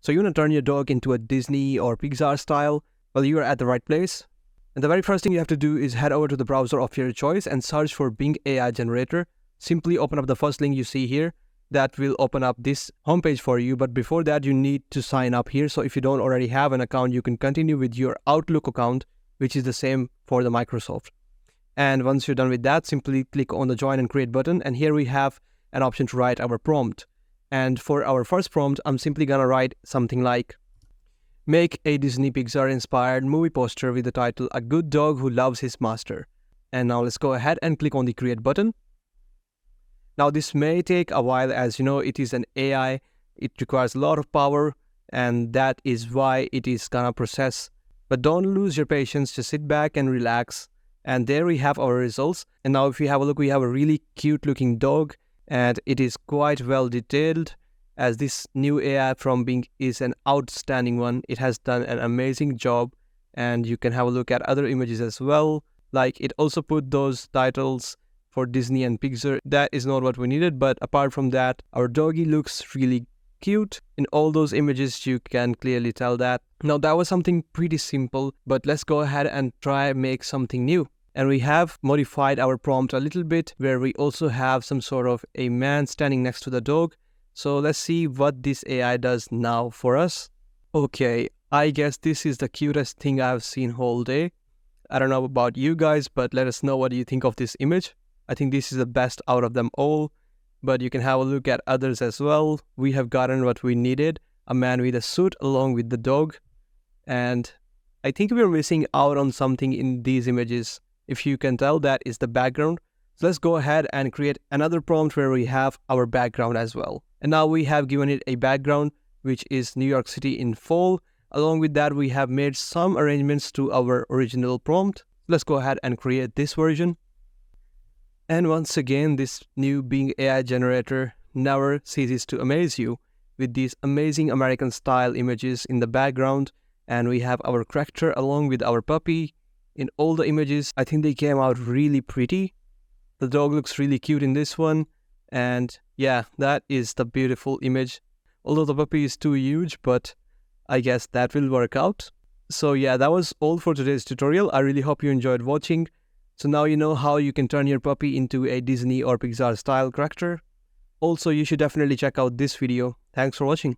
So you want to turn your dog into a Disney or Pixar style? Well, you are at the right place. And the very first thing you have to do is head over to the browser of your choice and search for Bing AI Generator. Simply open up the first link you see here. That will open up this homepage for you. But before that, you need to sign up here. So if you don't already have an account, you can continue with your Outlook account, which is the same for the Microsoft. And once you're done with that, simply click on the Join and Create button. And here we have an option to write our prompt. And for our first prompt, I'm simply gonna write something like, make a Disney Pixar inspired movie poster with the title, A Good Dog Who Loves His Master. And now let's go ahead and click on the Create button. Now this may take a while, as you know, it is an AI. It requires a lot of power, and that is why it is gonna process. But don't lose your patience, just sit back and relax. And there we have our results. And now if you have a look, we have a really cute looking dog, and it is quite well detailed, as this new AI from Bing is an outstanding one. It has done an amazing job, and you can have a look at other images as well. Like, it also put those titles for Disney and Pixar. That is not what we needed, but apart from that, our doggy looks really cute. In all those images, you can clearly tell that. Now that was something pretty simple, but let's go ahead and try make something new. And we have modified our prompt a little bit, where we also have some sort of a man standing next to the dog. So let's see what this AI does now for us. Okay, I guess this is the cutest thing I've seen whole day. I don't know about you guys, but let us know what you think of this image. I think this is the best out of them all, but you can have a look at others as well. We have gotten what we needed, a man with a suit along with the dog. And I think we're missing out on something in these images. If you can tell, that is the background. So let's go ahead and create another prompt where we have our background as well. And now we have given it a background, which is New York City in fall. Along with that, we have made some arrangements to our original prompt. Let's go ahead and create this version. And once again, this new Bing AI generator never ceases to amaze you with these amazing American style images in the background. And we have our character along with our puppy. In all the images, I think they came out really pretty. The dog looks really cute in this one. And yeah, that is the beautiful image. Although the puppy is too huge, but I guess that will work out. So yeah, that was all for today's tutorial. I really hope you enjoyed watching. So now you know how you can turn your puppy into a Disney or Pixar style character. Also, you should definitely check out this video. Thanks for watching.